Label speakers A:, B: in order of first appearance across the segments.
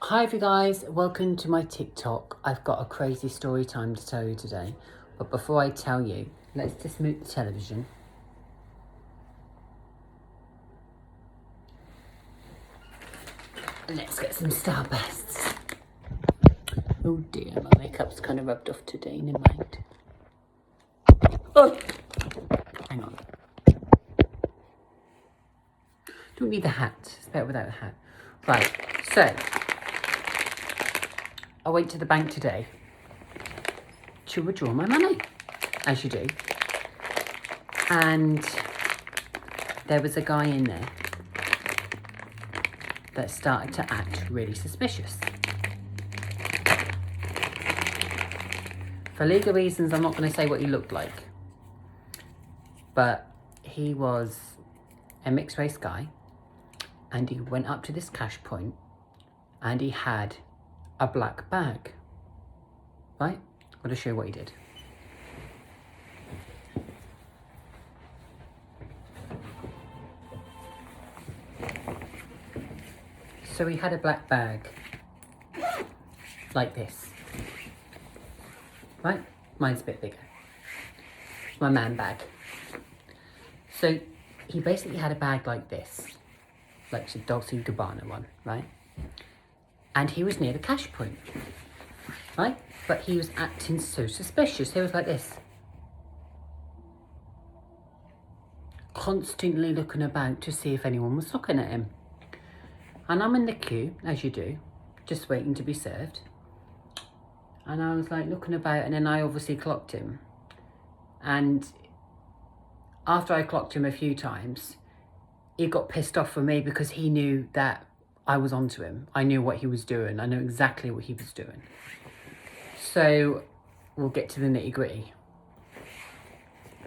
A: Hi you guys, welcome to my TikTok. I've got a crazy story time to tell you today. But before I tell you, let's just mute the television. And let's get some starbursts. Oh dear, my makeup's kind of rubbed off today, never mind. Oh, hang on. Don't need the hat, it's better without the hat. Right, so I went to the bank today to withdraw my money, as you do. And there was a guy in there that started to act really suspicious. For legal reasons, I'm not going to say what he looked like. But he was a mixed race guy, and he went up to this cash point and he had a black bag. Right? I'm going to show you what he did. So he had a black bag like this. Right? Mine's a bit bigger. It's my man bag. So he basically had a bag like this, like the Dolce & Gabbana one, right? And he was near the cash point, right? But he was acting so suspicious. He was like this. Constantly looking about to see if anyone was looking at him. And I'm in the queue, as you do, just waiting to be served. And I was like looking about, and then I obviously clocked him. And after I clocked him a few times, he got pissed off for me because he knew that I was onto him. I knew what he was doing. I knew exactly what he was doing. So we'll get to the nitty gritty.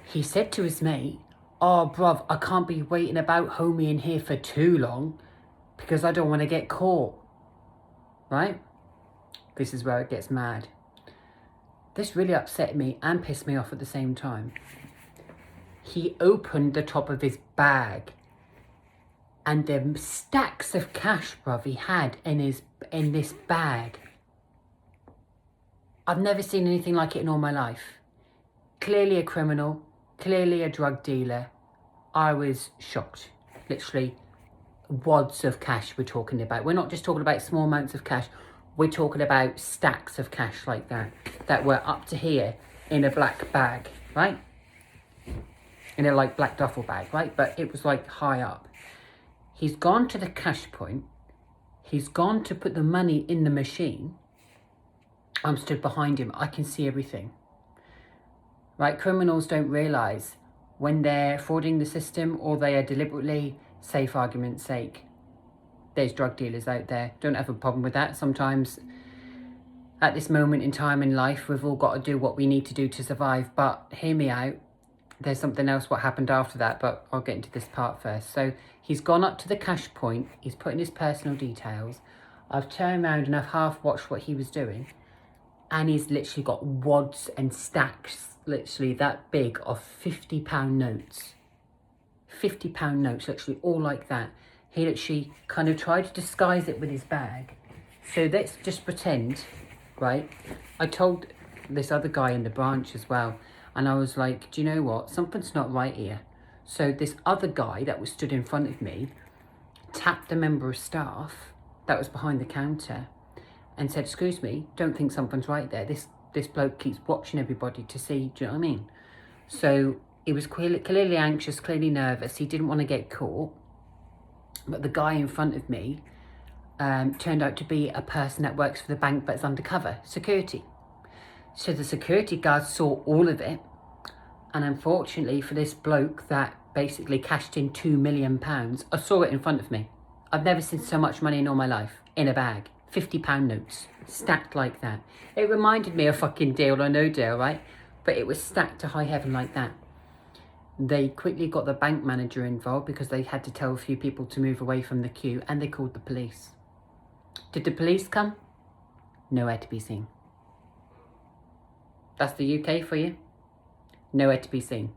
A: He said to his mate, "Oh, bruv, I can't be waiting about homie in here for too long because I don't want to get caught." Right? This is where it gets mad. This really upset me and pissed me off at the same time. He opened the top of his bag, and the stacks of cash, bruv, he had in this bag. I've never seen anything like it in all my life. Clearly a criminal, clearly a drug dealer. I was shocked. Literally, wads of cash we're talking about. We're not just talking about small amounts of cash. We're talking about stacks of cash like that were up to here in a black bag, right? In a like black duffel bag, right? But it was like high up. He's gone to the cash point. He's gone to put the money in the machine. I'm stood behind him. I can see everything. Right? Criminals don't realise when they're frauding the system, or they are deliberately, say for argument's sake, there's drug dealers out there. Don't have a problem with that. Sometimes at this moment in time in life, we've all got to do what we need to do to survive. But hear me out. There's something else what happened after that, but I'll get into this part first. So he's gone up to the cash point. He's put in his personal details. I've turned around and I've half watched what he was doing. And he's literally got wads and stacks, literally that big, of £50 notes. £50 notes, literally all like that. He literally kind of tried to disguise it with his bag. So let's just pretend, right? I told this other guy in the branch as well. And I was like, do you know what? Something's not right here. So this other guy that was stood in front of me tapped the member of staff that was behind the counter and said, "Excuse me, don't think something's right there. This bloke keeps watching everybody to see," do you know what I mean? So he was clearly anxious, clearly nervous. He didn't want to get caught. But the guy in front of me turned out to be a person that works for the bank but is undercover, security. So the security guards saw all of it. And unfortunately for this bloke that basically cashed in £2 million, I saw it in front of me. I've never seen so much money in all my life in a bag. £50 notes stacked like that. It reminded me of fucking Deal or No Deal, right? But it was stacked to high heaven like that. They quickly got the bank manager involved because they had to tell a few people to move away from the queue, and they called the police. Did the police come? Nowhere to be seen. That's the UK for you. Nowhere to be seen.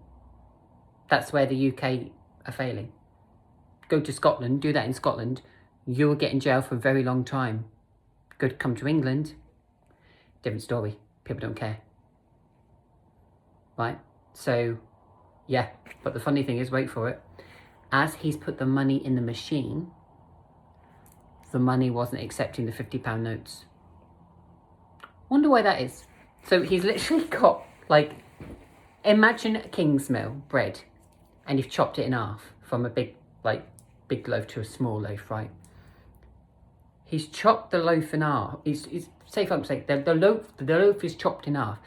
A: That's where the UK are failing. Go to Scotland, do that in Scotland, you'll get in jail for a very long time. Good, come to England, different story. People don't care. Right? So, yeah. But the funny thing is, wait for it, as he's put the money in the machine, the money wasn't accepting the £50 notes. Wonder why that is. So he's literally got, like, imagine a Kingsmill bread, and you've chopped it in half from a big loaf to a small loaf, right? He's chopped the loaf in half. He's say for sake, the loaf is chopped in half,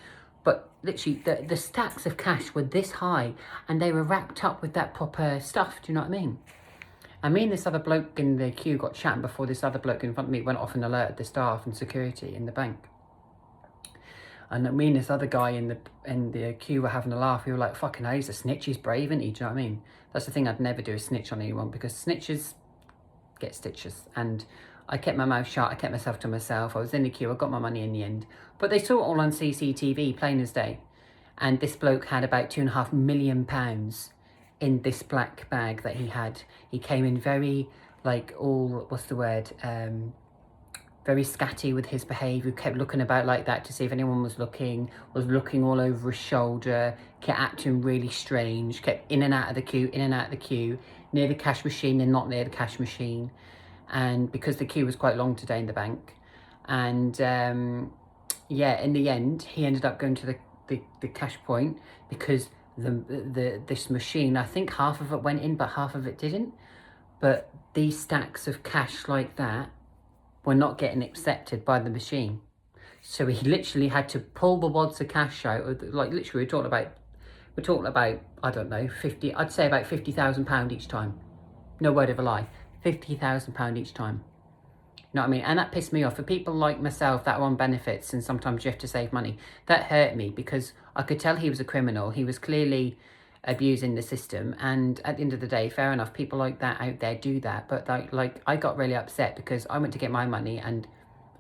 A: but literally the stacks of cash were this high, and they were wrapped up with that proper stuff. Do you know what I mean? And me and this other bloke in the queue got chatting before this other bloke in front of me went off and alerted the staff and security in the bank. And me and this other guy in the queue were having a laugh. We were like, fucking hell, he's a snitch, he's brave, isn't he? Do you know what I mean? That's the thing, I'd never do, a snitch on anyone, because snitches get stitches. And I kept my mouth shut, I kept myself to myself. I was in the queue, I got my money in the end. But they saw it all on CCTV, plain as day. And this bloke had about £2.5 million in this black bag that he had. He came in very, like, all, what's the word, very scatty with his behaviour, kept looking about like that to see if anyone was looking all over his shoulder, kept acting really strange, kept in and out of the queue, near the cash machine and not near the cash machine. And because the queue was quite long today in the bank. And yeah, in the end, he ended up going to the cash point, because this machine, I think half of it went in, but half of it didn't. But these stacks of cash like that were not getting accepted by the machine. So he literally had to pull the wads of cash out. Like, literally, we're talking about, I don't know, I'd say about £50,000 each time. No word of a lie. £50,000 each time. You know what I mean? And that pissed me off. For people like myself that are on benefits and sometimes you have to save money, that hurt me, because I could tell he was a criminal. He was clearly abusing the system, and at the end of the day, fair enough, people like that out there do that. But like I got really upset because I went to get my money and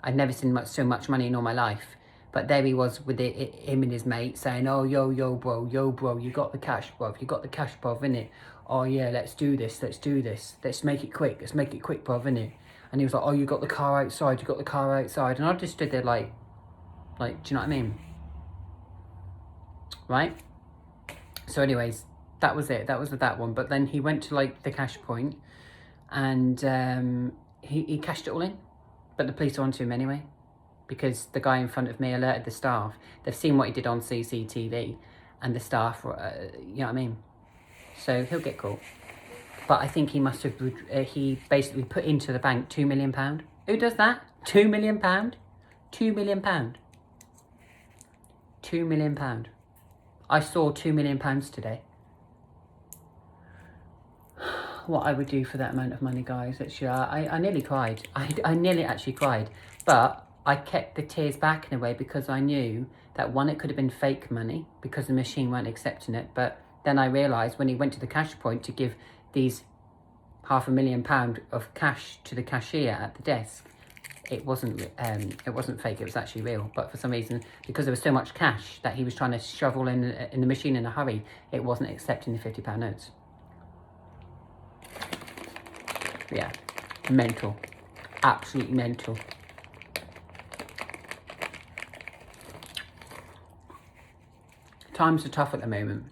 A: I'd never seen so much money in all my life. But there he was with him and his mate saying, oh, yo bro, you got the cash, bruv, innit? Oh yeah, let's do this, let's make it quick, bruv, innit? And he was like, oh, you got the car outside, and I just stood there like, do you know what I mean? Right? So anyways, that was it. That was that one. But then he went to like the cash point, and he cashed it all in. But the police are onto him anyway, because the guy in front of me alerted the staff. They've seen what he did on CCTV, and the staff, you know what I mean? So he'll get caught. But I think he must have, he basically put into the bank £2 million. Who does that? £2 million? £2 million. £2 million. I saw £2 million today. What I would do for that amount of money, guys. Actually, I nearly cried. I nearly actually cried. But I kept the tears back in a way, because I knew that, one, it could have been fake money because the machine weren't accepting it. But then I realised when he went to the cash point to give these £500,000 of cash to the cashier at the desk, it wasn't fake, it was actually real. But for some reason, because there was so much cash that he was trying to shovel in the machine in a hurry, it wasn't accepting the £50 notes. Yeah, mental, absolutely mental. Times are tough at the moment.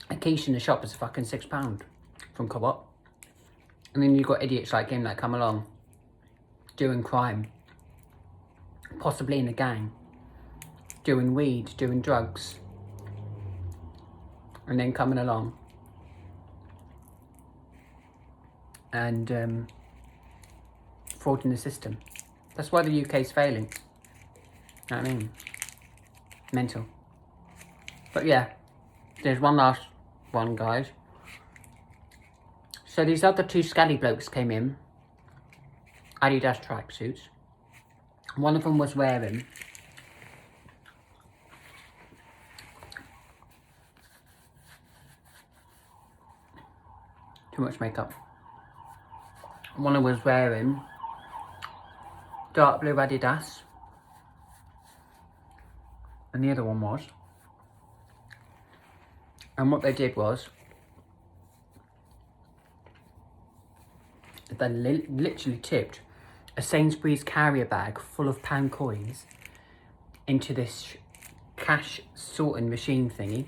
A: A quiche in the shop is fucking £6 from Co-op. And then you've got idiots like him that come along doing crime, possibly in a gang, doing weed, doing drugs, and then coming along and frauding the system. That's why the UK's failing. You know what I mean? Mental. But yeah, there's one last one, guys. So these other two scally blokes came in, Adidas tracksuits. One of them was wearing too much makeup. One of them was wearing dark blue Adidas, and the other one was. And what they did was, they literally tipped a Sainsbury's carrier bag full of pound coins into this cash sorting machine thingy,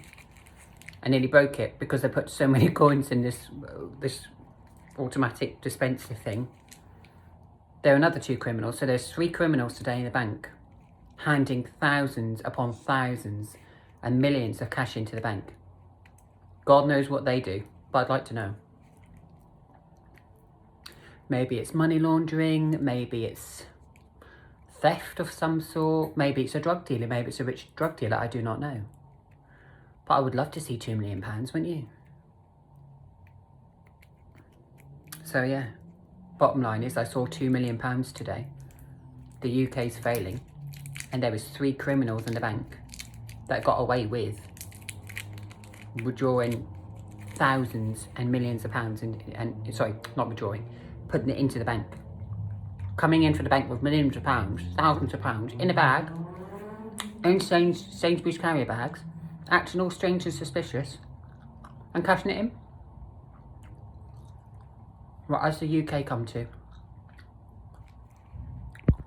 A: and nearly broke it because they put so many coins in this automatic dispenser thing. There are another 2 criminals, so there's 3 criminals today in the bank, handing thousands upon thousands and millions of cash into the bank. God knows what they do, but I'd like to know. Maybe it's money laundering, maybe it's theft of some sort, maybe it's a drug dealer, maybe it's a rich drug dealer, I do not know. But I would love to see £2 million, wouldn't you? So yeah, bottom line is I saw £2 million today. The UK's failing, and there was 3 criminals in the bank that got away with withdrawing thousands and millions of pounds putting it into the bank. Coming into the bank with millions of pounds, thousands of pounds in a bag, in Sainsbury's carrier bags, acting all strange and suspicious, and cashing it in. What has the UK come to?